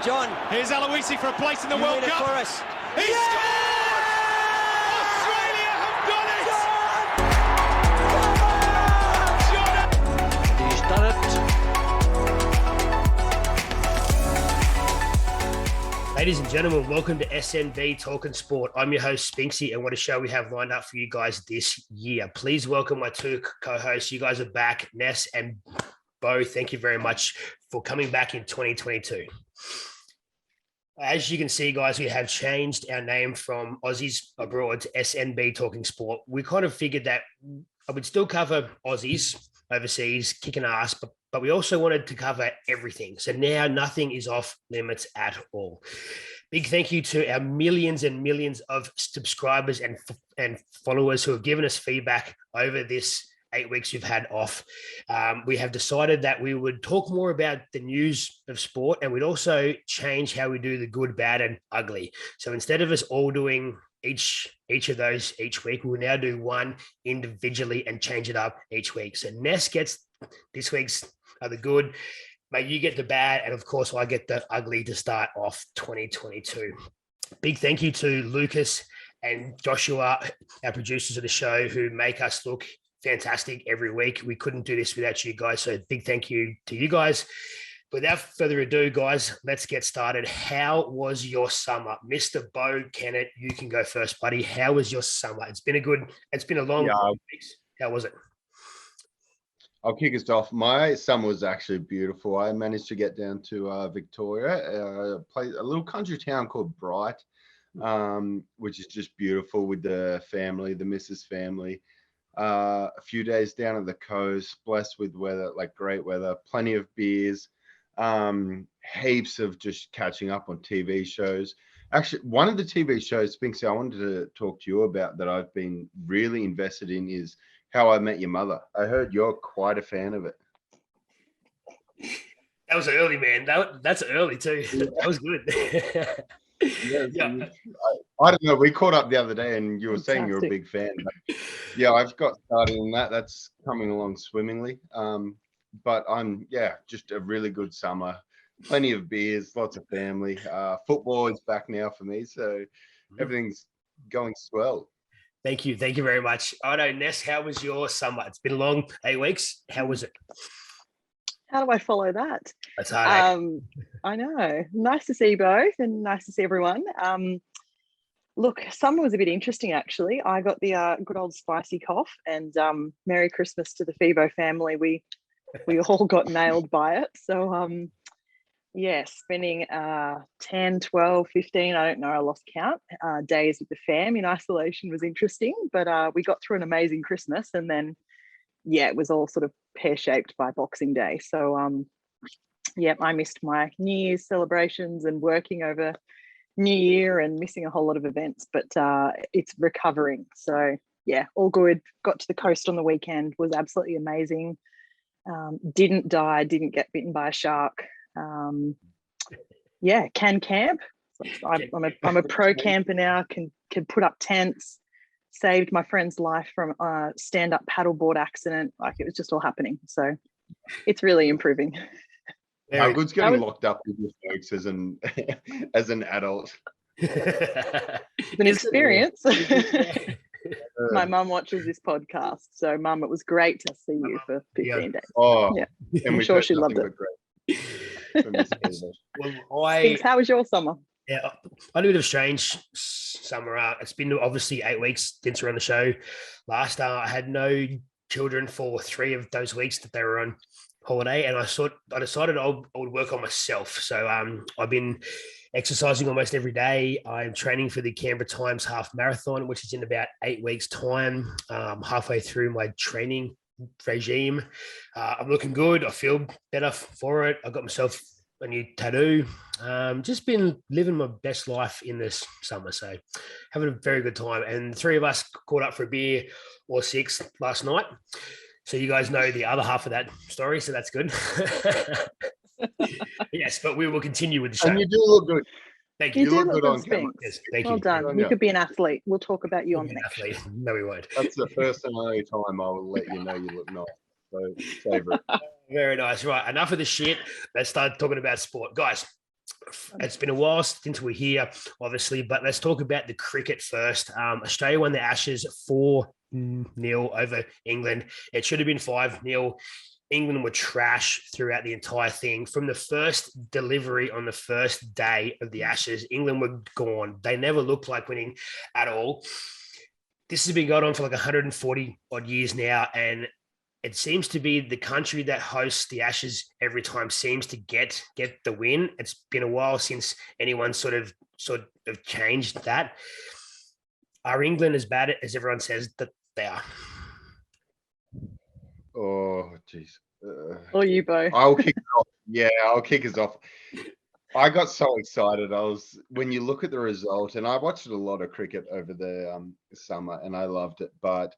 John. Here's Aloisi for a place in the World Cup. For us. He scored! Australia have done it! He's done it. Ladies and gentlemen, welcome to SNB Talkin Sport. I'm your host, Spinksy, and what a show we have lined up for you guys this year. Please welcome my two co-hosts. You guys are back, Ness and Bo. Thank you very much for coming back in 2022. As you can see, guys, we have changed our name from Aussies Abroad to SNB Talking Sport. We kind of figured that I would still cover Aussies overseas, kicking ass, but we also wanted to cover everything. So now nothing is off limits at all. Big thank you to our millions and millions of subscribers and followers who have given us feedback over this 8 weeks we've had off. We have decided that we would talk more about the news of sport, and we'd also change how we do the good, bad, and ugly. So instead of us all doing each of those each week, we'll now do one individually and change it up each week. So Ness gets this week's the good, mate, you get the bad, and of course I get the ugly to start off 2022. Big thank you to Lucas and Joshua, our producers of the show, who make us look fantastic every week. We couldn't do this without you guys, so big thank you to you guys. Without further ado, guys, let's get started. How was your summer? Mr. Bo Kennett, you can go first, buddy. How was your summer? It's been a long weeks. How was it? I'll kick us off. My summer was actually beautiful. I managed to get down to Victoria, a little country town called Bright, which is just beautiful with the family, the Mrs. family. A few days down at the coast, blessed with weather, like great weather, plenty of beers, heaps of just catching up on TV shows. Actually, one of the TV shows, Spinksy, I wanted to talk to you about that I've been really invested in is How I Met Your Mother. I heard you're quite a fan of it. That was early, man. That's early too. That was good. Yeah. I don't know. We caught up the other day and you were saying you're a big fan. But yeah, I've got started in that. That's coming along swimmingly. But just a really good summer. Plenty of beers, lots of family. Football is back now for me. So everything's going swell. Thank you. Thank you very much. I know, Ness, how was your summer? It's been a long 8 weeks. How was it? How do I follow that? That's hard. I know. Nice to see you both and nice to see everyone. Look, summer was a bit interesting, actually. I got the good old spicy cough, and Merry Christmas to the Phoebo family. We all got nailed by it. So, spending 10, 12, 15, I don't know, I lost count, days with the fam in isolation was interesting. But we got through an amazing Christmas, and then, it was all sort of pear-shaped by Boxing Day. So, I missed my New Year's celebrations and working over New Year and missing a whole lot of events, but it's recovering. So, all good. Got to the coast on the weekend, was absolutely amazing. Didn't die, didn't get bitten by a shark. Can camp. I'm a pro camper now, can put up tents. Saved my friend's life from a stand-up paddleboard accident. Like, it was just all happening. So it's really improving. How good's getting locked up with your folks as an adult? It's an experience. My mum watches this podcast. So, Mum, it was great to see you for 15 days. Oh, yeah. I'm sure she loved it. How was your summer? Yeah, I had a bit of a strange summer. It's been obviously 8 weeks since we're on the show last. I had no children for 3 of those weeks that they were on holiday, and I decided I would work on myself. So I've been exercising almost every day. I'm training for the Canberra Times half marathon, which is in about 8 weeks' time. Halfway through my training regime. I'm looking good. I feel better for it. I got myself a new tattoo. Just been living my best life in this summer. So having a very good time. And the 3 of us caught up for a beer or 6 last night. So you guys know the other half of that story. So that's good. Yes, but we will continue with the show. And you do look good. Thank you. You look good on camera. Yes, thank well you. done. You could be an athlete. We'll talk about you on the next athlete. No, we won't. That's the first and only time I will let you know you look nice. So savor it. Very nice. Right. Enough of the shit. Let's start talking about sport. Guys, It's been a while since we're here, obviously, but let's talk about the cricket first. Australia won the Ashes 4-0 over England. It should have been 5-0. England were trash throughout the entire thing. From the first delivery on the first day of the Ashes, England were gone. They never looked like winning at all. This has been going on for like 140 odd years now, and it seems to be the country that hosts the Ashes every time seems to get the win. It's been a while since anyone sort of changed that. Are England as bad as everyone says that they are? Oh, jeez. Or you both. I'll kick it off. Yeah, I'll kick us off. I got so excited. When you look at the result, and I watched a lot of cricket over the summer, and I loved it, but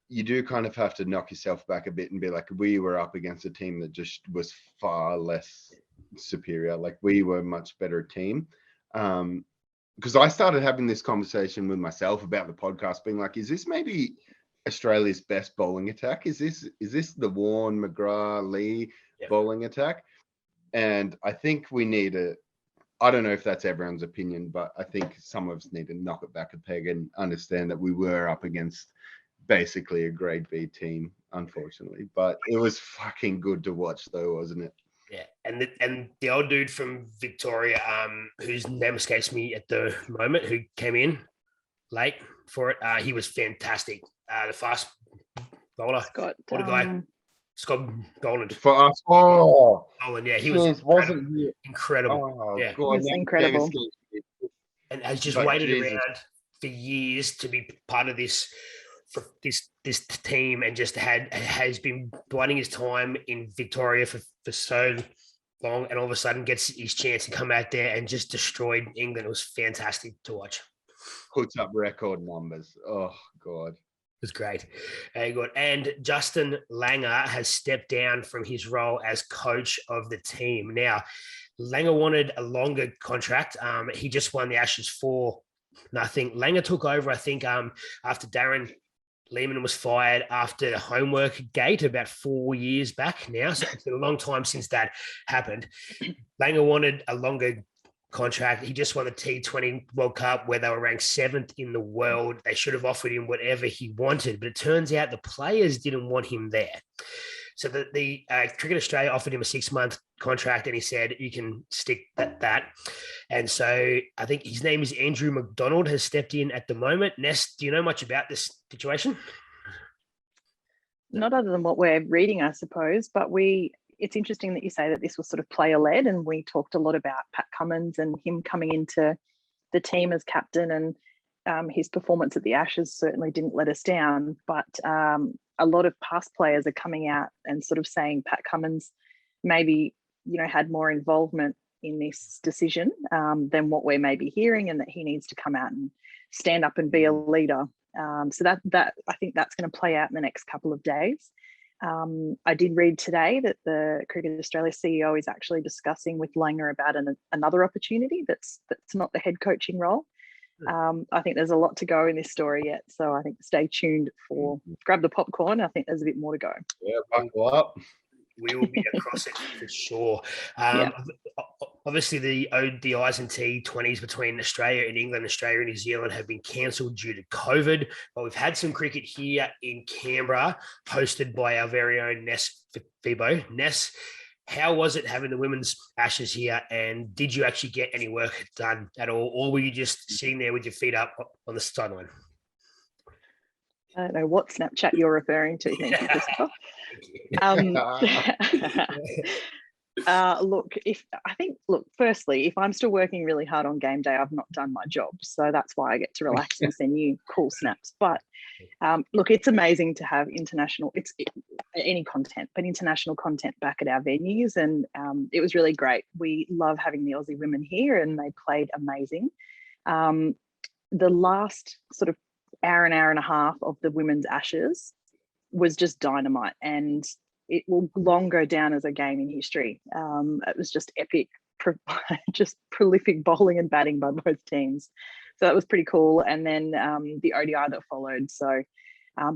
you do kind of have to knock yourself back a bit and be like, we were up against a team that just was far less superior. Like, we were a much better team. Because I started having this conversation with myself about the podcast, being like, is this maybe Australia's best bowling attack? Is this the Warne, McGrath, Lee bowling attack? And I think we need I don't know if that's everyone's opinion, but I think some of us need to knock it back a peg and understand that we were up against basically a grade B team, unfortunately. But it was fucking good to watch, though, wasn't it? Yeah, and the old dude from Victoria, whose name escapes me at the moment, who came in late for it, he was fantastic. The fast bowler, Scott, what a guy, Scott Goland. For us, Goland, yeah, he was incredible. Oh, yeah, it was incredible. And has just waited around for years to be part of this team, and just has been biding his time in Victoria for so long, and all of a sudden gets his chance to come out there and just destroyed England. It was fantastic to watch. Puts up record numbers. Oh God. It was great. Very good. And Justin Langer has stepped down from his role as coach of the team. Now, Langer wanted a longer contract. He just won the Ashes 4-0. Langer took over, I think, after Darren Lehman was fired after Homework Gate about 4 years back now. So it's been a long time since that happened. Langer wanted a longer contract. He just won the T20 World Cup where they were ranked 7th in the world. They should have offered him whatever he wanted, but it turns out the players didn't want him there. So the Cricket Australia offered him a 6-month contract, and he said, you can stick that. And so I think his name is Andrew McDonald, has stepped in at the moment. Ness, do you know much about this situation? Not other than what we're reading, I suppose, but it's interesting that you say that this was sort of player-led, and we talked a lot about Pat Cummins and him coming into the team as captain, and his performance at the Ashes certainly didn't let us down. But a lot of past players are coming out and sort of saying Pat Cummins maybe, had more involvement in this decision than what we're maybe hearing, and that he needs to come out and stand up and be a leader. So that I think that's going to play out in the next couple of days. I did read today that the Cricket Australia CEO is actually discussing with Langer about another opportunity that's not the head coaching role. I think there's a lot to go in this story yet, so I think stay tuned grab the popcorn. I think there's a bit more to go. Yeah, buckle up. We will be across it for sure. Obviously, the ODIs and T20s between Australia and England, Australia and New Zealand have been cancelled due to COVID, but we've had some cricket here in Canberra, hosted by our very own Ness Fibo. Ness, how was it having the women's Ashes here, and did you actually get any work done at all, or were you just sitting there with your feet up on the sideline? I don't know what Snapchat you're referring to. Thank you, Christopher. Firstly, if I'm still working really hard on game day, I've not done my job. So that's why I get to relax and send you cool snaps. But it's amazing to have any content, but international content back at our venues. And it was really great. We love having the Aussie women here, and they played amazing. The last sort of hour and a half of the women's Ashes was just dynamite, and it will long go down as a game in history. It was just epic, just prolific bowling and batting by both teams. So that was pretty cool. And then the ODI that followed. So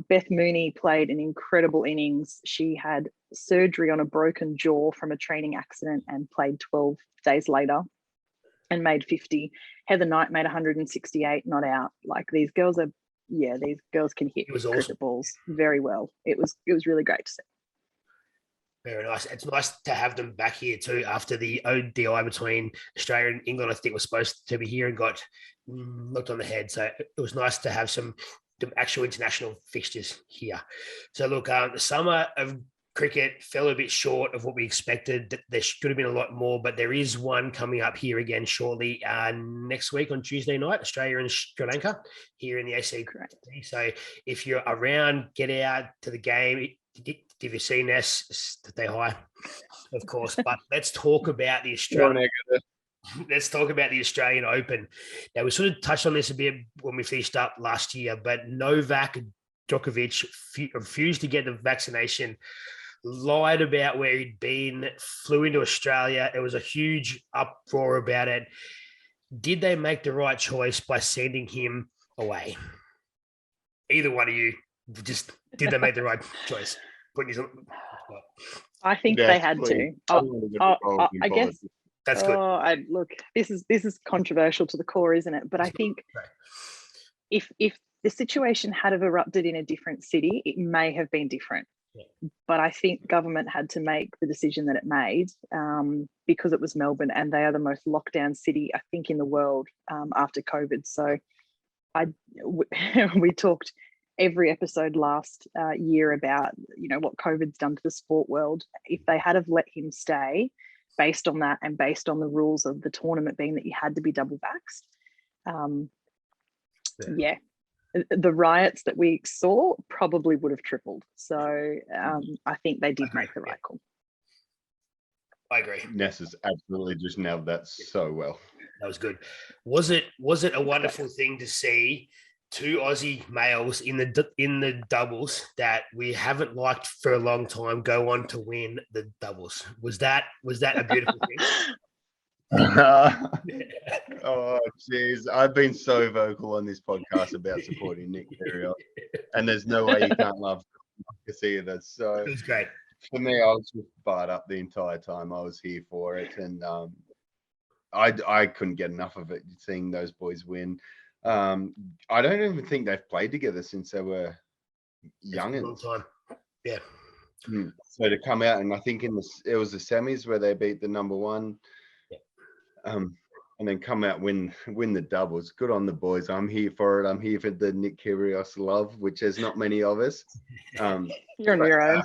Beth Mooney played an incredible innings. She had surgery on a broken jaw from a training accident and played 12 days later. and made 50. Heather Knight made 168, not out. Like these girls can hit It was awesome. cricket balls very well. It was really great to see. Very nice. It's nice to have them back here too after the ODI between Australia and England. I think was supposed to be here and got knocked on the head. So it was nice to have some actual international fixtures here. So look, the summer of cricket fell a bit short of what we expected. There should have been a lot more, but there is one coming up here again shortly next week on Tuesday night, Australia and Sri Lanka here in the AC. Correct. So if you're around, get out to the game. If you see Ness, stay high, of course. But let's talk about the Australian. Let's talk about the Australian Open. Now, we sort of touched on this a bit when we finished up last year, but Novak Djokovic refused to get the vaccination, lied about where he'd been, flew into Australia. There was a huge uproar about it. Did they make the right choice by sending him away? Either one of you, just did they make the right choice? I think they had to. I guess. That's good. Look, this is controversial to the core, isn't it? But I think if the situation had have erupted in a different city, it may have been different. Yeah. But I think government had to make the decision that it made because it was Melbourne and they are the most locked down city, I think, in the world after COVID. So we talked every episode last year about, what COVID's done to the sport world. If they had have let him stay based on that and based on the rules of the tournament being that you had to be double vaxxed, the riots that we saw probably would have tripled. So I think they did make the right call. I agree. Ness has absolutely just nailed that so well. That was good. Was it a wonderful thing to see two Aussie males in the doubles that we haven't liked for a long time go on to win the doubles? Was that a beautiful thing? Oh, jeez. I've been so vocal on this podcast about supporting Nick Kyrgios, and there's no way you can't love Marcus either. So it was great. For me, I was just fired up the entire time. I was here for it, and I couldn't get enough of it, seeing those boys win. I don't even think they've played together since they were young. Long time. Yeah. So to come out, and I think it was the semis where they beat the number one, and then come out win the doubles. Good on the boys. I'm here for it. I'm here for the Nick Kyrgios love, which there's not many of us. You're on your own.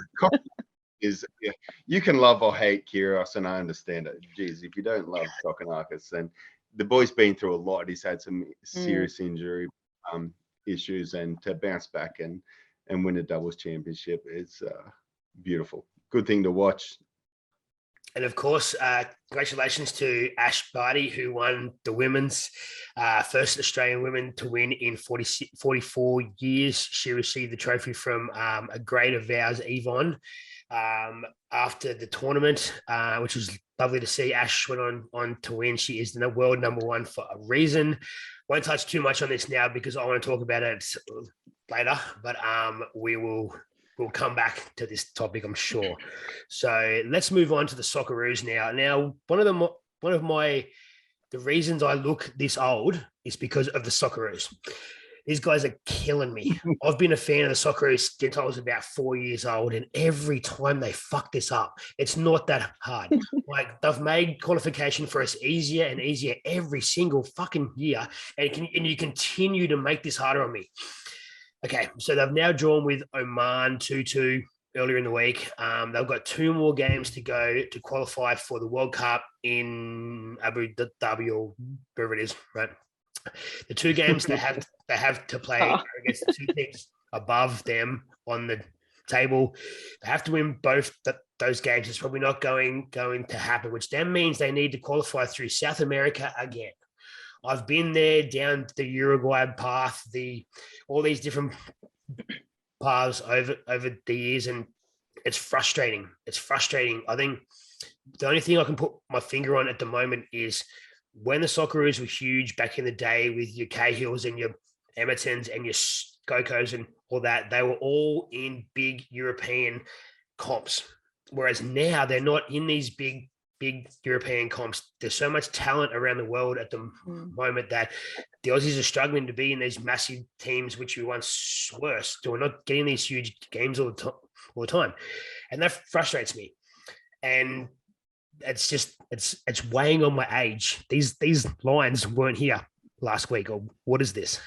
You can love or hate Kyrgios, and I understand it. Geez, if you don't love Kokonakis, then the boy's been through a lot. He's had some serious injury issues, and to bounce back and win a doubles championship is beautiful. Good thing to watch. And of course, congratulations to Ash Barty, who won the women's first Australian women to win in 44 years. She received the trophy from a great of ours, Yvonne, after the tournament, which was lovely to see. Ash went on to win. She is the world number one for a reason. Won't touch too much on this now because I want to talk about it later, but we'll come back to this topic, I'm sure. So let's move on to the Socceroos now. Now, the reasons I look this old is because of the Socceroos. These guys are killing me. I've been a fan of the Socceroos since I was about 4 years old, and every time they fuck this up, it's not that hard. Like, they've made qualification for us easier and easier every single fucking year, and you continue to make this harder on me. Okay, so they've now drawn with Oman 2-2 earlier in the week. They've got 2 more games to go to qualify for the World Cup in Abu Dhabi or wherever it is, right? The 2 games they have to play are against the 2 teams above them on the table. They have to win both those games. It's probably not going to happen, which then means they need to qualify through South America again. I've been there down the Uruguay path, all these different paths over the years, and it's frustrating. It's frustrating. I think the only thing I can put my finger on at the moment is when the Socceroos were huge back in the day with your Cahills and your Emertons and your Skokos and all that, they were all in big European comps. Whereas now they're not in these big big European comps. There's so much talent around the world at the moment that the Aussies are struggling to be in these massive teams, which we once were. So we're not getting these huge games all the time. And that frustrates me. And it's just, it's weighing on my age. These lines weren't here last week. Or what is this?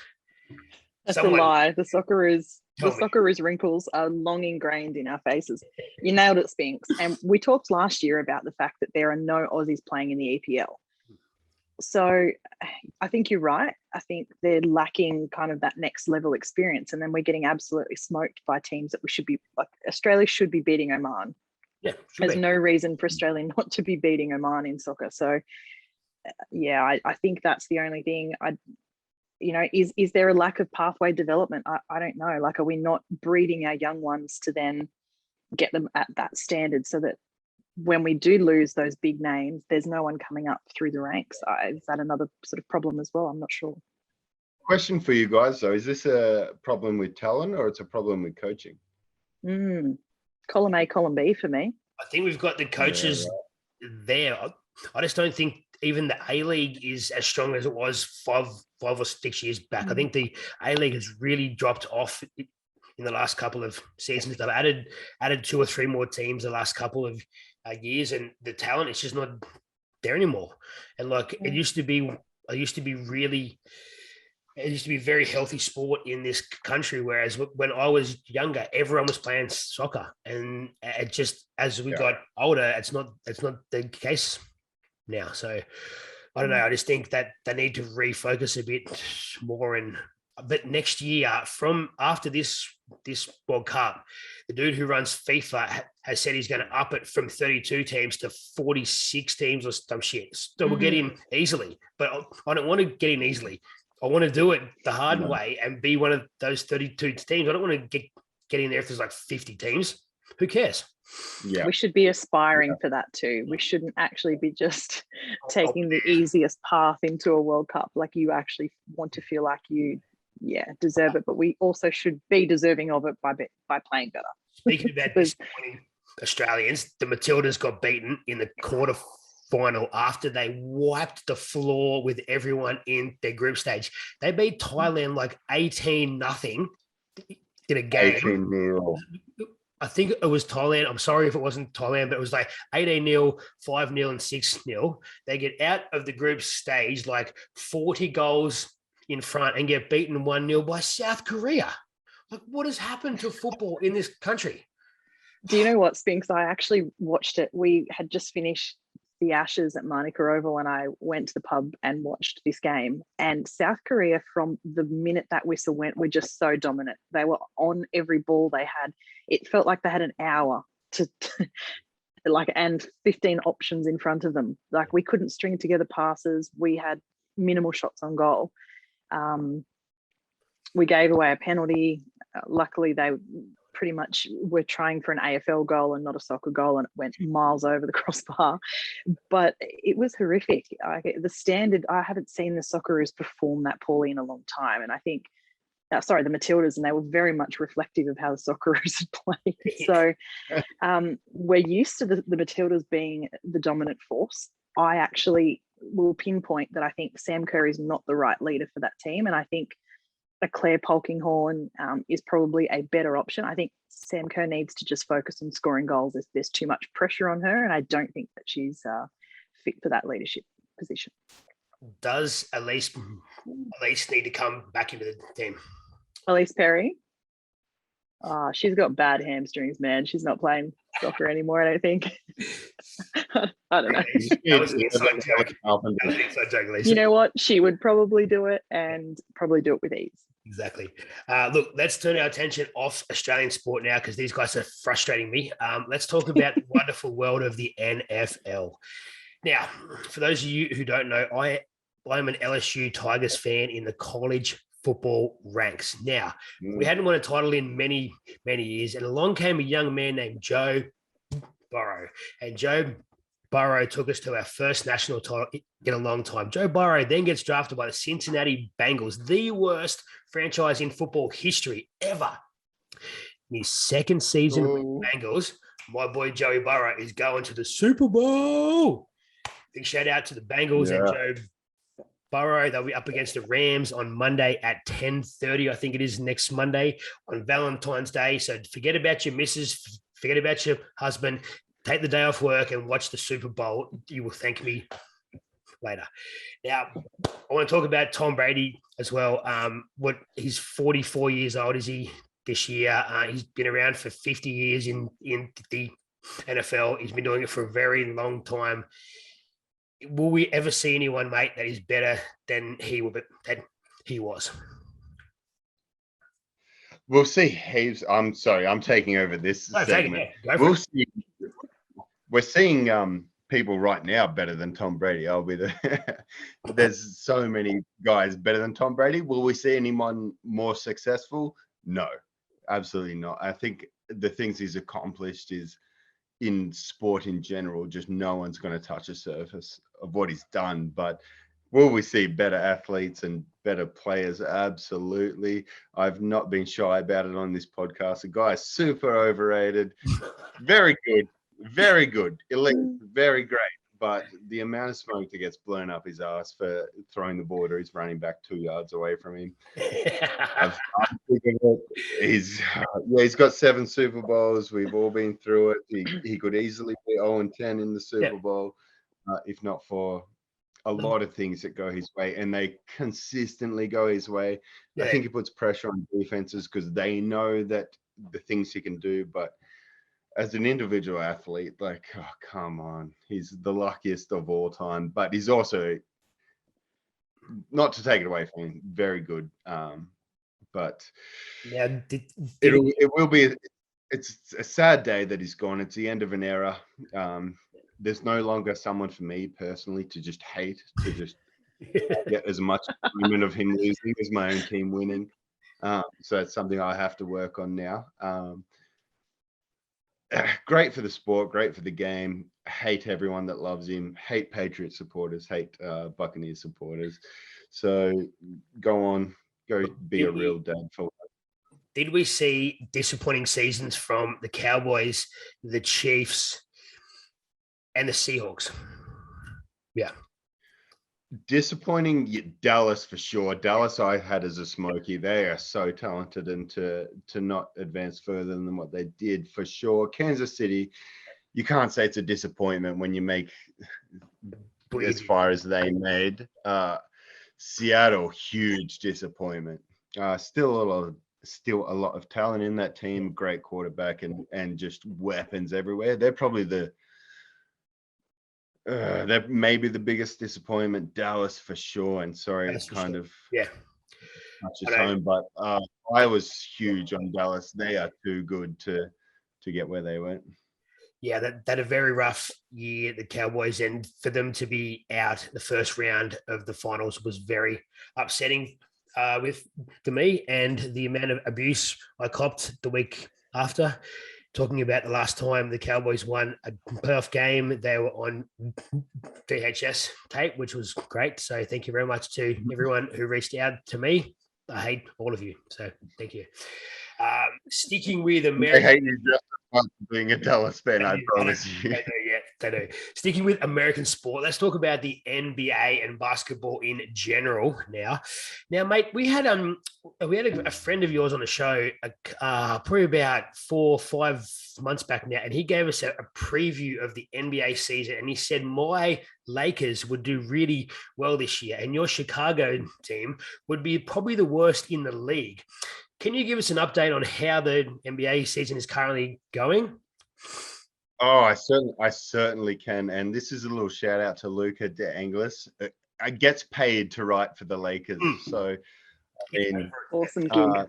That's a lie. The Socceroos wrinkles are long ingrained in our faces. You nailed it, Spinks. And we talked last year about the fact that there are no Aussies playing in the EPL. So I think you're right. I think they're lacking kind of that next level experience. And then we're getting absolutely smoked by teams that we should be, like Australia should be beating Oman. Yeah, there's no reason for Australia not to be beating Oman in soccer. So yeah, I think that's the only thing. Is there a lack of pathway development? I don't know. Like, are we not breeding our young ones to then get them at that standard so that when we do lose those big names, there's no one coming up through the ranks? Is that another sort of problem as well? I'm not sure. Question for you guys though, is this a problem with talent or it's a problem with coaching? Column A, column B for me. I think we've got the coaches there. I just don't think even the A-League is as strong as it was five or 6 years back. I think the A-League has really dropped off in the last couple of seasons. They've added 2 or 3 more teams the last couple of years, and the talent is just not there anymore. And like it used to be a very healthy sport in this country, whereas when I was younger, everyone was playing soccer, and it just as we got older, it's not the case now. So I don't know. I just think that they need to refocus a bit more. But next year, from after this World Cup, the dude who runs FIFA has said he's going to up it from 32 teams to 46 teams or some shit. So we'll get in easily, but I don't want to get in easily. I want to do it the hard way and be one of those 32 teams. I don't want to get in there if there's like 50 teams. Who cares? Yeah, we should be aspiring for that too. We shouldn't actually be just taking the easiest path into a World Cup. Like, you actually want to feel like you deserve it, but we also should be deserving of it by playing better. Speaking about disappointing Australians, the Matildas got beaten in the quarter final after they wiped the floor with everyone in their group stage. They beat Thailand like 18-0 in a game. 18-0. I think it was Thailand. I'm sorry if it wasn't Thailand, but it was like 18-0, 5-0, and 6-0. They get out of the group stage like 40 goals in front and get beaten 1-0 by South Korea. Like, what has happened to football in this country? Do you know what, Spinks? I actually watched it. We had just finished the Ashes at Manuka Oval and I went to the pub and watched this game. And South Korea, from the minute that whistle went, were just so dominant. They were on every ball they had. It felt like they had an hour to and 15 options in front of them. Like, we couldn't string together passes. We had minimal shots on goal. We gave away a penalty. Luckily, they pretty much were trying for an AFL goal and not a soccer goal, and it went miles over the crossbar. But it was horrific. The standard, I haven't seen the Socceroos perform that poorly in a long time. And I think, the Matildas, and they were very much reflective of how the Socceroos had played. So we're used to the Matildas being the dominant force. I actually will pinpoint that I think Sam Kerr is not the right leader for that team. And I think a Claire Polkinghorne is probably a better option. I think Sam Kerr needs to just focus on scoring goals. There's too much pressure on her, and I don't think that she's fit for that leadership position. Does Elise need to come back into the team? Elise Perry? She's got bad hamstrings, man. She's not playing soccer anymore, I don't think. I don't know. That was an inside joke, Elise. You know what? She would probably do it, and probably do it with ease. Exactly. Look, let's turn our attention off Australian sport now, because these guys are frustrating me. Let's talk about the wonderful world of the NFL. Now, for those of you who don't know, I'm an LSU Tigers fan in the college football ranks. Now, we hadn't won a title in many, many years, and along came a young man named Joe Burrow. And Joe Burrow took us to our first national title in a long time. Joe Burrow then gets drafted by the Cincinnati Bengals, the worst franchise in football history ever. In his second season with the Bengals, my boy Joey Burrow is going to the Super Bowl. Big shout out to the Bengals and Joe Burrow. They'll be up against the Rams on Monday at 10:30. I think it is next Monday on Valentine's Day. So forget about your missus, forget about your husband. Take the day off work and watch the Super Bowl. You will thank me later. Now, I want to talk about Tom Brady as well. He's 44 years old, is he, this year? He's been around for 50 years in the NFL. He's been doing it for a very long time. Will we ever see anyone, mate, that is better than he was? We'll see. Heaps. I'm sorry, I'm taking over this segment. We'll see. We're seeing people right now better than Tom Brady. There's so many guys better than Tom Brady. Will we see anyone more successful? No, absolutely not. I think the things he's accomplished is, in sport in general, just no one's going to touch the surface of what he's done. But will we see better athletes and better players? Absolutely. I've not been shy about it on this podcast. The guy is super overrated. Very good. Very good. Elite. Very great. But the amount of smoke that gets blown up his ass for throwing the ball to his running back 2 yards away from him. He's got 7 Super Bowls. We've all been through it. He could easily be 0-10 in the Super Bowl, if not for a lot of things that go his way, and they consistently go his way. I think he puts pressure on defenses because they know that the things he can do, but as an individual athlete, like, oh, come on. He's the luckiest of all time, but he's also, not to take it away from him, very good. But it's a sad day that he's gone. It's the end of an era. There's no longer someone for me personally to just hate, to just get as much enjoyment of him losing as my own team winning. So it's something I have to work on now. Great for the sport, great for the game. Hate everyone that loves him. Hate Patriot supporters. Hate Buccaneers supporters. So go be a real dad for. Did we see disappointing seasons from the Cowboys, the Chiefs, and the Seahawks? Yeah. Disappointing, Dallas for sure. Dallas I had as a smoky. They are so talented, and to not advance further than what they did for sure. Kansas City, you can't say it's a disappointment when you make as far as they made. Seattle, huge disappointment. Still a lot of talent in that team. Great quarterback and just weapons everywhere. They're probably they're maybe the biggest disappointment. Dallas for sure. And sorry, it's kind of touches home, but I was huge on Dallas. They are too good to get where they went. Yeah, that a very rough year, the Cowboys, and for them to be out the first round of the finals was very upsetting to me, and the amount of abuse I copped the week after. Talking about the last time the Cowboys won a playoff game, they were on VHS tape, which was great. So thank you very much to everyone who reached out to me. I hate all of you. So thank you. Sticking with American. I hate you just as much for being a Dallas fan, I promise you. They do. Sticking with American sport, let's talk about the NBA and basketball in general now. Now, mate, we had a friend of yours on the show probably about 4 or 5 months back now, and he gave us a preview of the NBA season, and he said my Lakers would do really well this year, and your Chicago team would be probably the worst in the league. Can you give us an update on how the NBA season is currently going? Oh, I certainly can. And this is a little shout out to Luca De Angelis. I gets paid to write for the Lakers. So, I mean, awesome gig.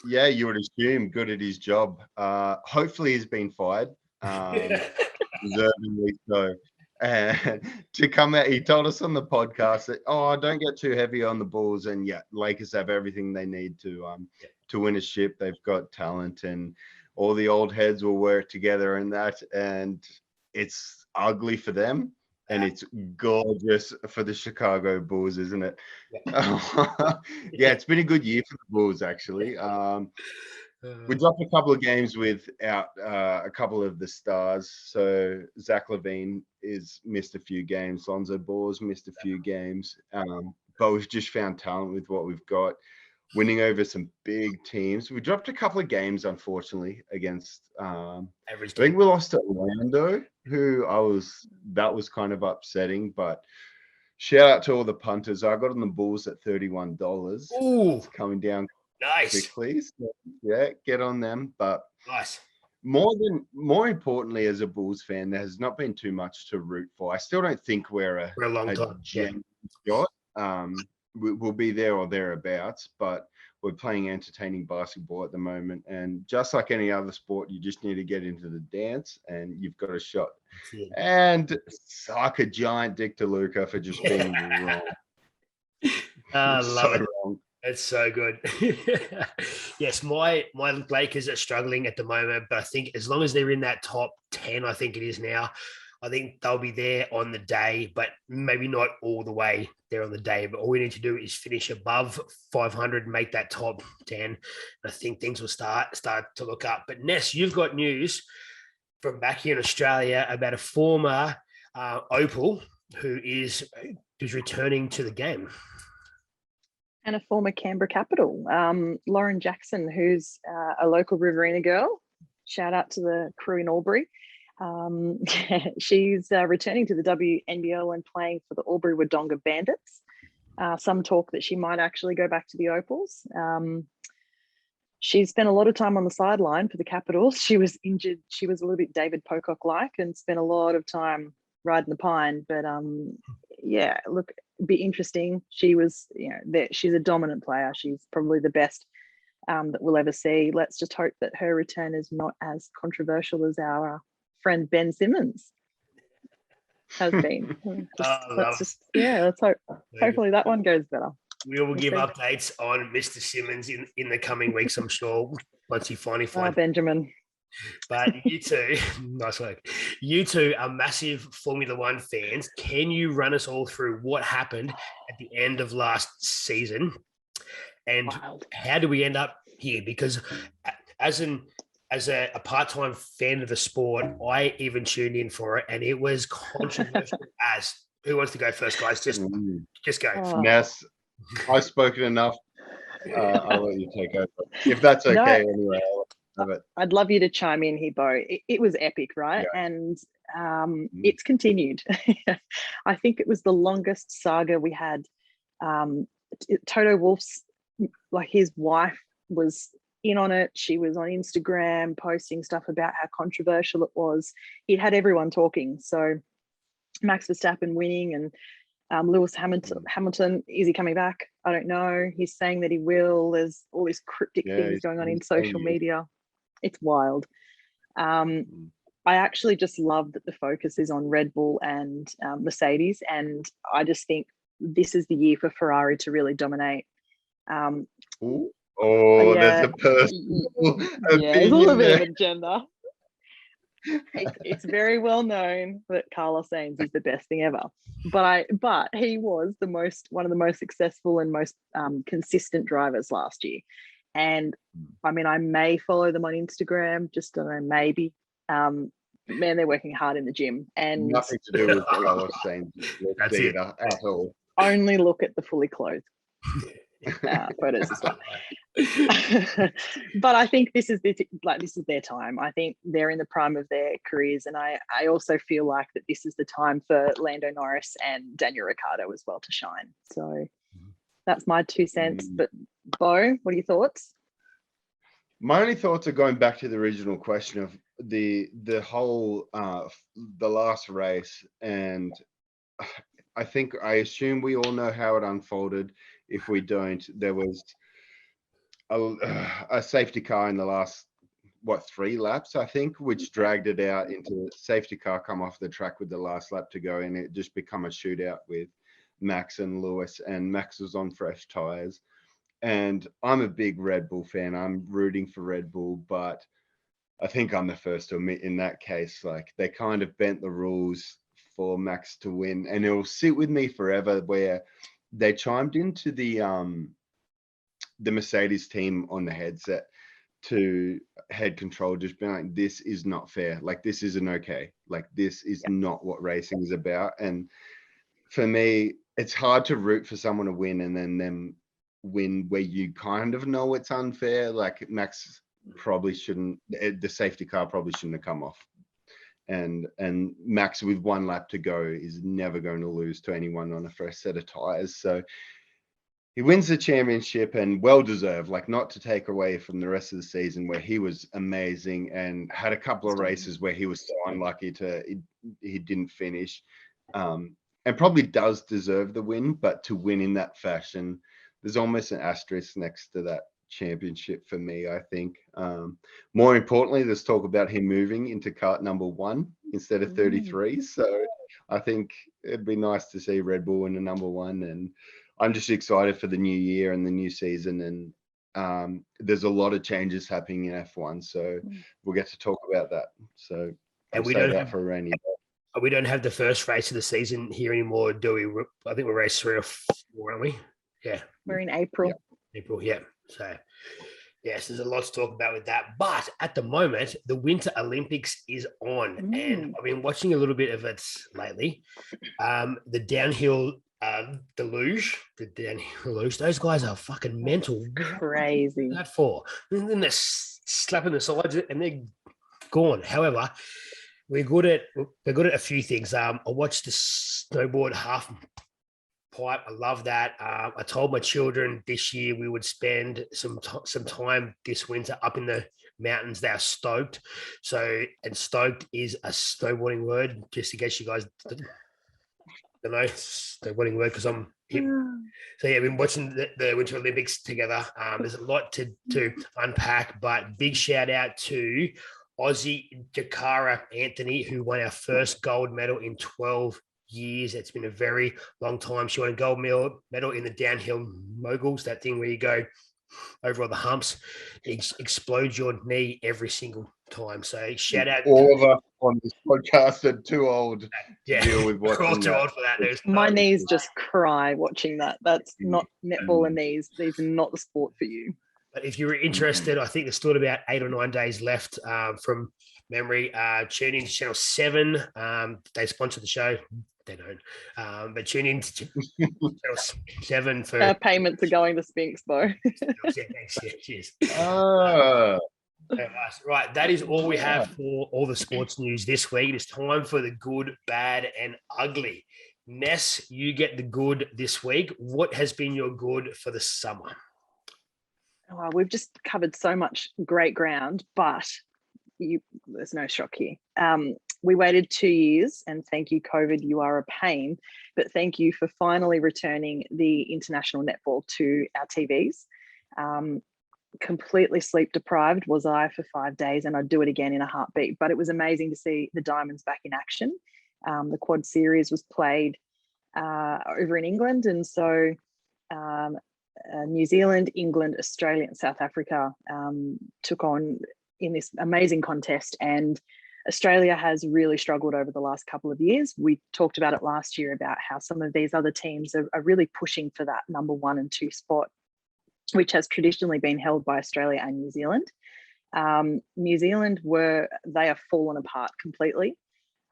Yeah, you would assume good at his job. Hopefully he's been fired. Deservingly so. And to come out, he told us on the podcast that, don't get too heavy on the Bulls. And Lakers have everything they need to win a ship. They've got talent, and all the old heads will work together in that. And it's ugly for them, and it's gorgeous for the Chicago Bulls, isn't it? Yeah, it's been a good year for the Bulls, actually. We dropped a couple of games without a couple of the stars. So Zach Levine is missed a few games. Lonzo Ball's missed a few games. But we've just found talent with what we've got, winning over some big teams. We dropped a couple of games, unfortunately, against I think we lost to Orlando, that was kind of upsetting, but shout out to all the punters. I got on the Bulls at $31. Ooh, It's coming down nice. quickly. So, yeah, get on them. But Nice. more importantly, as a Bulls fan, there has not been too much to root for. I still don't think we're For a long time. genuine shot. We'll be there or thereabouts, but we're playing entertaining basketball at the moment. And just like any other sport, you just need to get into the dance and you've got a shot. And suck a giant dick to Luca for just being wrong. I love it. Wrong. It's so good. Yes, my Lakers are struggling at the moment, but I think as long as they're in that top 10, I think it is now, I think they'll be there on the day, but maybe not all the way there on the day. But all we need to do is finish above 500 and make that top 10. And I think things will start to look up. But Ness, you've got news from back here in Australia about a former Opal who is returning to the game. And a former Canberra Capital, Lauren Jackson, who's a local Riverina girl. Shout out to the crew in Albury. She's returning to the WNBL and playing for the Albury Wodonga Bandits. Some talk that she might actually go back to the Opals. She spent a lot of time on the sideline for the Capitals. She was injured. She was a little bit David Pocock-like and spent a lot of time riding the pine. But yeah, look, be interesting. She was, she's a dominant player. She's probably the best that we'll ever see. Let's just hope that her return is not as controversial as our friend Ben Simmons has been. Let's hope. Hopefully that one goes better. We will give updates on Mr. Simmons in the coming weeks, I'm sure, once he finally finds Benjamin. But you two, nice work. You two are massive Formula One fans. Can you run us all through what happened at the end of last season? And how do we end up here? Because as a part-time fan of the sport, I even tuned in for it, and it was controversial as. Who wants to go first, guys? Just go. Ness, I've spoken enough. I'll let you take over. If that's okay, anyway. I'd love you to chime in here, Bo. It was epic, right? Yeah. And it's continued. I think it was the longest saga we had. Toto Wolff's, like his wife was in on it. She was on Instagram posting stuff about how controversial it was. It had everyone talking. So Max Verstappen winning and Lewis Hamilton, is he coming back? I don't know. He's saying that he will. There's all these cryptic things going on in social media. It's wild. I actually just love that the focus is on Red Bull and Mercedes, and I just think this is the year for Ferrari to really dominate. There's a personal there's a little bit of agenda. It's very well known that Carlos Sainz is the best thing ever, but he was one of the most successful and most consistent drivers last year. And I mean, I may follow them on Instagram, just don't know, maybe. Man, they're working hard in the gym, and nothing to do with Carlos Sainz at all. Only look at the fully clothed photos as well. But I think this is their time. I think they're in the prime of their careers, and I also feel like that this is the time for Lando Norris and Daniel Ricciardo as well to shine. So that's my 2 cents. But Bo, what are your thoughts? My only thoughts are going back to the original question of the whole the last race, and I assume we all know how it unfolded. If we don't, there was a safety car in the last 3 laps, I think, which dragged it out into safety car come off the track with the last lap to go, and it just become a shootout with Max and Lewis, and Max was on fresh tires. And I'm a big Red Bull fan. I'm rooting for Red Bull, but I think I'm the first to admit in that case, like, they kind of bent the rules for Max to win, and it will sit with me forever where they chimed into the Mercedes team on the headset to head control, just being like, this is not fair. Like, this isn't okay. Like, this is not what racing is about. And for me, it's hard to root for someone to win and then them win where you kind of know it's unfair. Like, Max probably shouldn't, the safety car probably shouldn't have come off. And Max, with 1 lap to go, is never going to lose to anyone on a fresh set of tires. So he wins the championship, and well deserved. Like, not to take away from the rest of the season where he was amazing and had a couple of races where he was so unlucky he didn't finish, and probably does deserve the win. But to win in that fashion, there's almost an asterisk next to that championship for me, I think. More importantly, there's talk about him moving into kart number 1 instead of 33. So I think it'd be nice to see Red Bull in the number 1, and I'm just excited for the new year and the new season. And there's a lot of changes happening in F1, so we'll get to talk about that. So And we don't have the first race of the season here anymore, do we? I think we're race 3 or 4, aren't we? Yeah, We're in April. April. Yeah. So yes, there's a lot to talk about with that. But at the moment, the Winter Olympics is on, and I've been watching a little bit of it lately. The downhill. The luge, those guys are fucking mental. Crazy. What that for? And then they're slapping the sides and they're gone. However, we're good at a few things. I watched the snowboard half pipe. I love that. I told my children this year we would spend some time this winter up in the mountains. They are stoked. So, and stoked is a snowboarding word, just in case you guys don't know the winning word, because I'm hip. So yeah, we've been watching the Winter Olympics together. There's a lot to unpack, but big shout out to Aussie Jakara Anthony, who won our first gold medal in 12 years. It's been a very long time. She won a gold medal in the downhill moguls, that thing where you go over all the humps, explode your knee every single time. So shout out. All of us on this podcast are too old to deal with we're all watching too that. old for that. My knees just cry watching that. That's not netball and knees. These are not the sport for you. But if you're interested, I think there's still about 8 or 9 days left from memory. Tune in to Channel 7. They sponsor the show. They don't. But tune in to Channel 7 for... Our payments are going to Spinks, Bo. Yeah, thanks. Yeah, cheers. Right, that is all we have for all the sports news this week. It's time for the good, bad, and ugly. Ness, you get the good this week. What has been your good for the summer? Oh, we've just covered so much great ground, but there's no shock here. We waited 2 years, and thank you, COVID, you are a pain, but thank you for finally returning the international netball to our TVs. Completely sleep deprived was I for 5 days, and I'd do it again in a heartbeat, but it was amazing to see the Diamonds back in action. The quad series was played over in England, and so New Zealand, England, Australia, and South Africa took on in this amazing contest, and Australia has really struggled over the last couple of years. We talked about it last year about how some of these other teams are really pushing for that number 1 and 2 spot, which has traditionally been held by Australia and New Zealand. New Zealand they have fallen apart completely.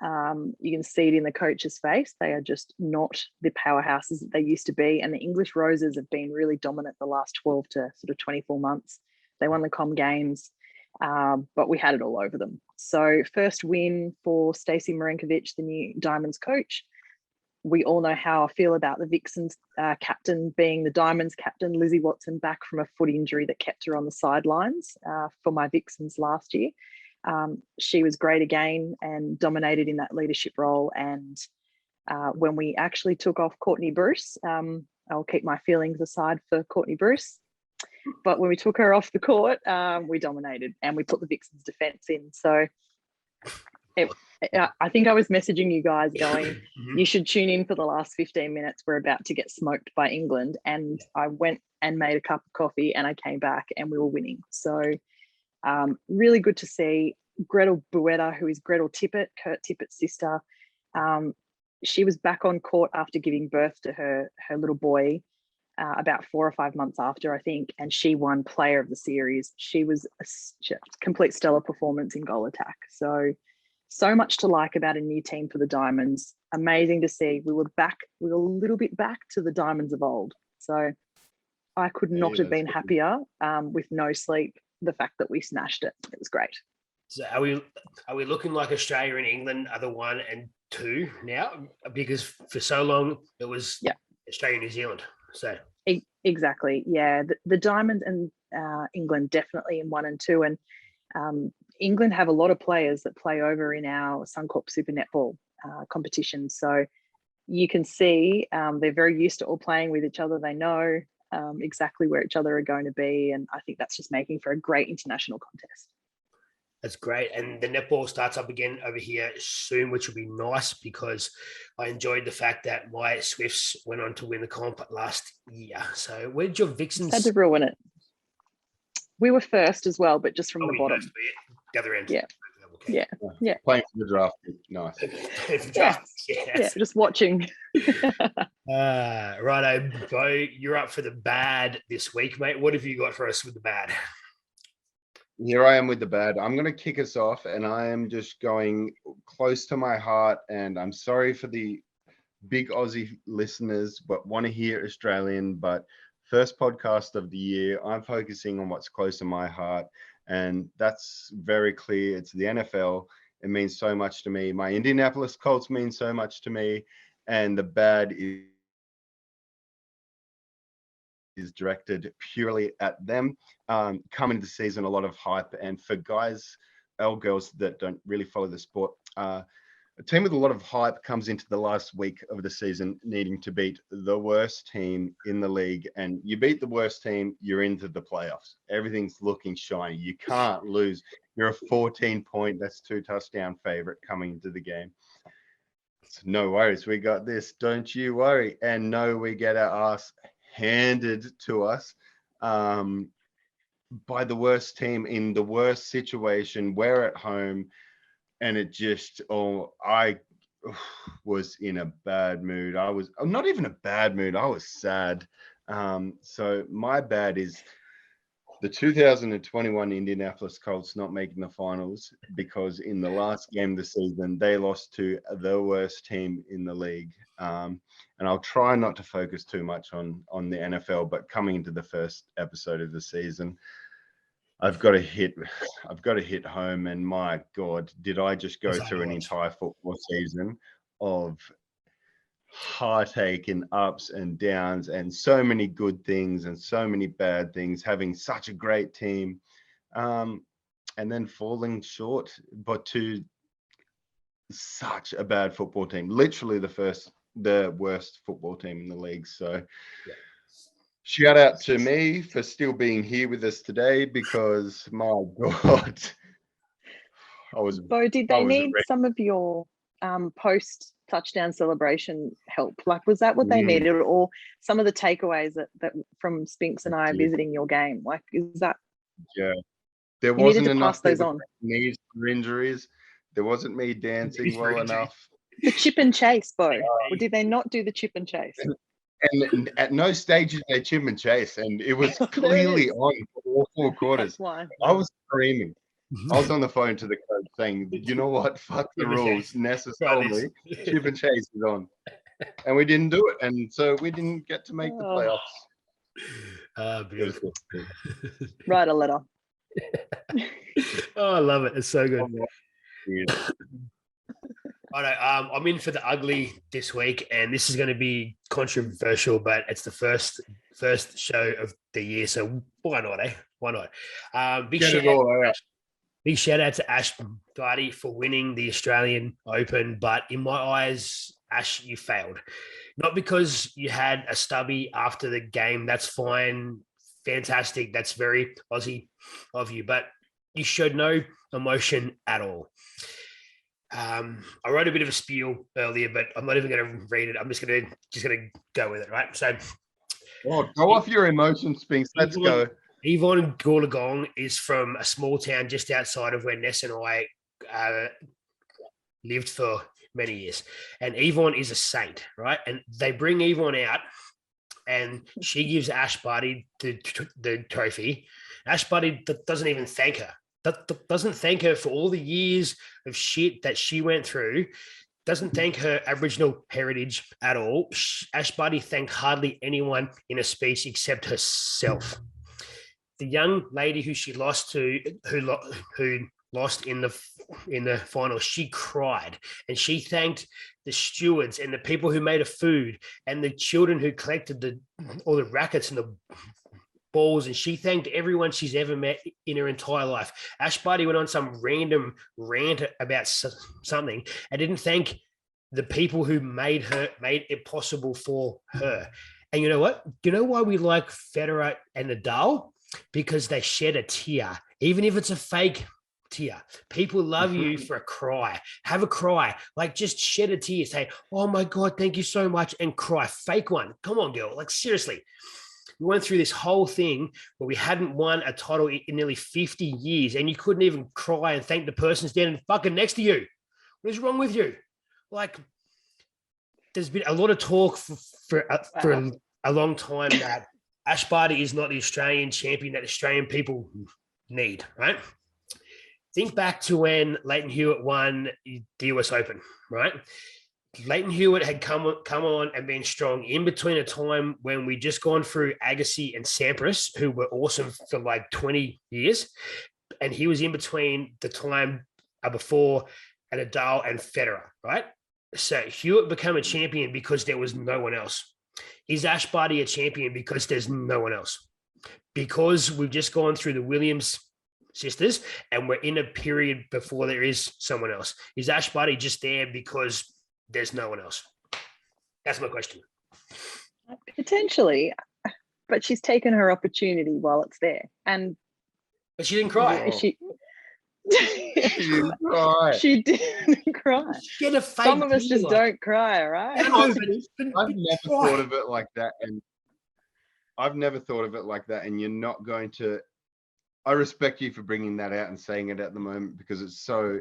You can see it in the coach's face. They are just not the powerhouses that they used to be. And the English Roses have been really dominant the last 12 to sort of 24 months. They won the Com Games, but we had it all over them. So first win for Stacey Marinkovic, the new Diamonds coach. We all know how I feel about the Vixens captain being the Diamonds captain, Lizzie Watson, back from a foot injury that kept her on the sidelines for my Vixens last year. She was great again and dominated in that leadership role. And when we actually took off Courtney Bruce, I'll keep my feelings aside for Courtney Bruce, but when we took her off the court, we dominated and we put the Vixens defense in. So I think I was messaging you guys going, you should tune in for the last 15 minutes. We're about to get smoked by England. And I went and made a cup of coffee and I came back and we were winning. So really good to see. Gretel Buetta, who is Gretel Tippett, Kurt Tippett's sister. She was back on court after giving birth to her little boy. about 4 or 5 months after, I think, and she won Player of the Series. She was a complete stellar performance in goal attack. So much to like about a new team for the Diamonds. Amazing to see. We were a little bit back to the Diamonds of old. So I could not have been happier with no sleep. The fact that we smashed it, it was great. So are we looking like Australia and England are the 1 and 2 now? Because for so long it was Australia and New Zealand. So exactly, yeah. The Diamonds and England definitely in 1 and 2, and England have a lot of players that play over in our Suncorp Super Netball competition. So you can see they're very used to all playing with each other. They know exactly where each other are going to be, and I think that's just making for a great international contest. That's great. And the netball starts up again over here soon, which will be nice because I enjoyed the fact that my Swifts went on to win the comp last year. So where did your Vixens... Had to ruin it. We were first as well, but just from the bottom. First, the other end. Yeah. Okay. Yeah. Playing for the draft. Nice. Yeah, just watching. Righto, Bo, you're up for the bad this week, mate. What have you got for us with the bad? Here I am with the bad. I'm going to kick us off, and I am just going close to my heart. And I'm sorry for the big Aussie listeners, but want to hear Australian. But first podcast of the year, I'm focusing on what's close to my heart. And that's very clear. It's the NFL. It means so much to me. My Indianapolis Colts mean so much to me. And the bad is directed purely at them. Coming into the season, a lot of hype. And for guys or girls that don't really follow the sport, a team with a lot of hype comes into the last week of the season needing to beat the worst team in the league. And you beat the worst team, you're into the playoffs. Everything's looking shiny. You can't lose. You're a 14-point, that's 2-touchdown favorite coming into the game. So no worries, we got this. Don't you worry. And no, we get our ass handed to us by the worst team in the worst situation. We're at home, and it just, I was in a bad mood. I was not even a bad mood. I was sad. So my bad is the 2021 Indianapolis Colts not making the finals because in the last game of the season, they lost to the worst team in the league. And I'll try not to focus too much on the NFL, but coming into the first episode of the season, I've got to hit home. And my God, did I just go through an entire football season of heartache and ups and downs and so many good things and so many bad things, having such a great team, and then falling short, but to such a bad football team, literally the worst football team in the league. So shout out to me for still being here with us today, because my God, Bo, did they need some of your post touchdown celebration help? Like, was that what they needed, or some of the takeaways that from Spinks and I visiting your game? Like, is that? Yeah, there wasn't enough knees for injuries. There wasn't me dancing well enough. The chip and chase, Bo. Or did they not do the chip and chase? And at no stage did they chip and chase, and it was clearly on for all 4 quarters. I was screaming. I was on the phone to the coach saying, you know what, fuck the rules necessarily. Chip and chase is on. And we didn't do it. And so we didn't get to make the playoffs. Beautiful. Write a letter. I love it. It's so good. I'm in for the ugly this week, and this is going to be controversial, but it's the first show of the year, so why not, eh? Why not? Big shout out to Ash Barty for winning the Australian Open, but in my eyes, Ash, you failed. Not because you had a stubby after the game. That's fine. Fantastic. That's very Aussie of you, but you showed no emotion at all. I wrote a bit of a spiel earlier, but I'm not even going to read it. I'm just going to go with it, right? So, go off your emotions, Spinks. Let's go. Yvonne Goolagong is from a small town just outside of where Ness and I lived for many years. And Yvonne is a saint, right? And they bring Yvonne out and she gives Ash Barty the trophy. Ash Barty doesn't even thank her. Doesn't thank her for all the years of shit that she went through. Doesn't thank her Aboriginal heritage at all. Ash Barty thanked hardly anyone in a speech except herself. The young lady who she lost to, who lost in the final, she cried, and she thanked the stewards and the people who made her food and the children who collected all the rackets and the balls, and she thanked everyone she's ever met in her entire life. Ash Barty went on some random rant about something and didn't thank the people who made it possible for her. And you know what? Do you know why we like Federer and Nadal? Because they shed a tear, even if it's a fake tear. People love you for a cry. Have a cry. Like, just shed a tear. Say, oh my God, thank you so much, and cry. Fake one. Come on, girl. Like, seriously. We went through this whole thing where we hadn't won a title in nearly 50 years, and you couldn't even cry and thank the person standing fucking next to you. What is wrong with you? Like, there's been a lot of talk for a long time that Ash Barty is not the Australian champion that Australian people need, right? Think back to when Leighton Hewitt won the US Open, right? Leighton Hewitt had come on and been strong in between a time when we just gone through Agassi and Sampras, who were awesome for like 20 years. And he was in between the time before Nadal and Federer, right? So Hewitt became a champion because there was no one else. Is Ash Barty a champion because there's no one else? Because we've just gone through the Williams sisters and we're in a period before there is someone else. Is Ash Barty just there because there's no one else? That's my question. Potentially, but she's taken her opportunity while it's there. But she didn't cry. She didn't cry. She didn't cry. Get a fake Some of us just don't cry, right? I've never thought of it like that, and you're not going to. I respect you for bringing that out and saying it at the moment, because it's so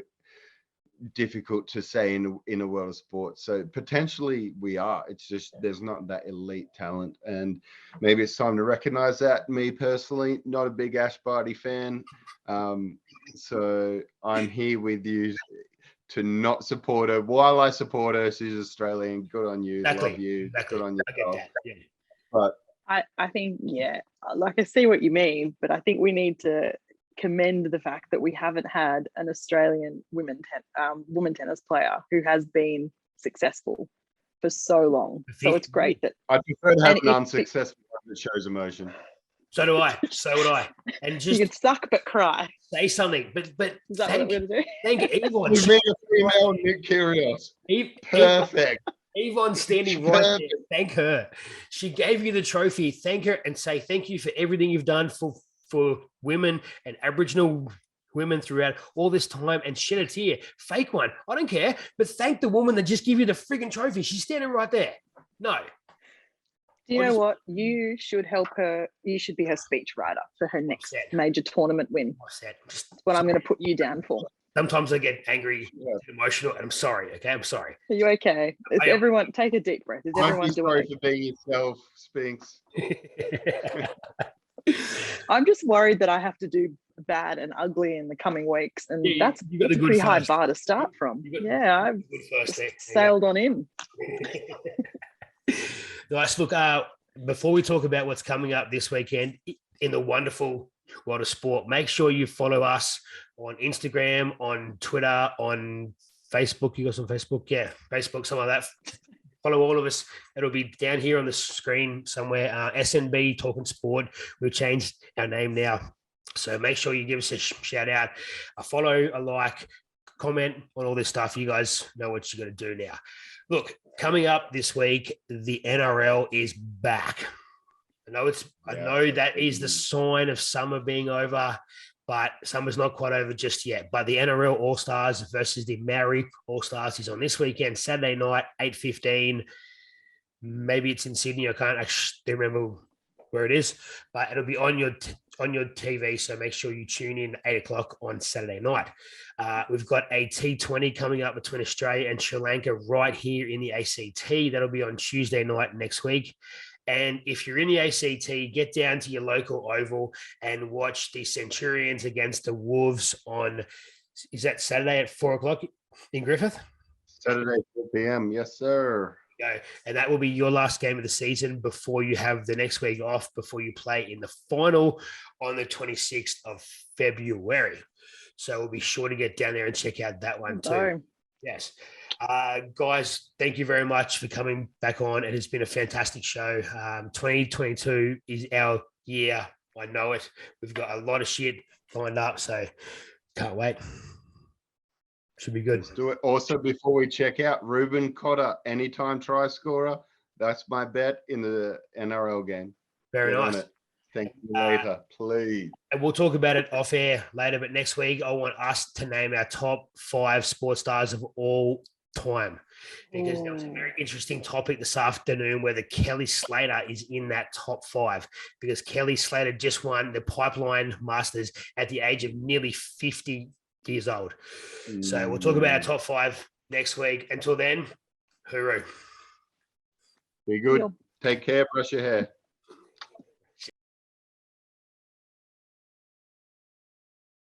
difficult to say in a world of sports. So potentially we are. It's just there's not that elite talent, and maybe it's time to recognize that. Me personally, not a big Ash Barty fan. So I'm here with you to not support her while I support her. She's Australian. Good on you. Exactly. Love you. Exactly. Good on I get yourself. that. Yeah. But I think, yeah, like I see what you mean, but I think we need to commend the fact that we haven't had an Australian woman tennis player who has been successful for so long. So it's great that I prefer to have an unsuccessful one that shows emotion. So do I. So would I. And just you could suck but cry. say something. But Is that what we're going to do? thank Yvonne. You mean a female Nick Kyrgios? Perfect. Yvonne's standing right there. Thank her. She gave you the trophy. Thank her and say thank you for everything you've done for women and Aboriginal women throughout all this time, and shed a tear. Fake one. I don't care. But thank the woman that just gave you the frigging trophy. She's standing right there. No. Do you know what? You should help her. You should be her speechwriter for her next major tournament win. That's what I'm going to put you down for. Sometimes I get angry, emotional, and I'm sorry. Okay, I'm sorry. Are you okay? Is everyone take a deep breath? Is everyone doing? Sorry for being yourself, Spinks. I'm just worried that I have to do bad and ugly in the coming weeks, and that's a pretty high bar to start from. I've sailed on in. Nice. Look, before we talk about what's coming up this weekend in the wonderful world of sport, make sure you follow us on Instagram, on Twitter, on Facebook. You got some Facebook? Yeah, Facebook, something like that. Follow all of us. It'll be down here on the screen somewhere. SNB Talkin Sport. We've changed our name now. So make sure you give us a shout out, a follow, a like, comment on all this stuff. You guys know what you got to do now. Look, coming up this week, the NRL is back. I know that is the sign of summer being over, but summer's not quite over just yet. But the NRL All-Stars versus the Maori All-Stars is on this weekend, Saturday night, 8:15. Maybe it's in Sydney. I can't actually remember where it is, but it'll be on your TV. So make sure you tune in 8:00 on Saturday night. We've got a T20 coming up between Australia and Sri Lanka right here in the ACT. That'll be on Tuesday night next week. And if you're in the ACT, get down to your local oval and watch the Centurions against the Wolves on, is that Saturday at 4:00 in Griffith? Saturday, 4 p.m. Yes, sir. Go. And that will be your last game of the season before you have the next week off, before you play in the final on the 26th of February. So we'll be sure to get down there and check out that one too. Yes. Guys, thank you very much for coming back on. It has been a fantastic show. 2022 is our year. I know it. We've got a lot of shit lined up, so can't wait. Should be good. Let's do it. Also, before we check out, Ruben Cotter, anytime try scorer. That's my bet in the NRL game. Very Get on nice. it. Thank you later, please. And we'll talk about it off air later, but next week I want us to name our top 5 sports stars of all time, because there was a very interesting topic this afternoon whether Kelly Slater is in that top 5, because Kelly Slater just won the Pipeline Masters at the age of nearly 50 years old. So we'll talk about our top 5 next week. Until then, hooroo. Be good. Take care. Brush your hair.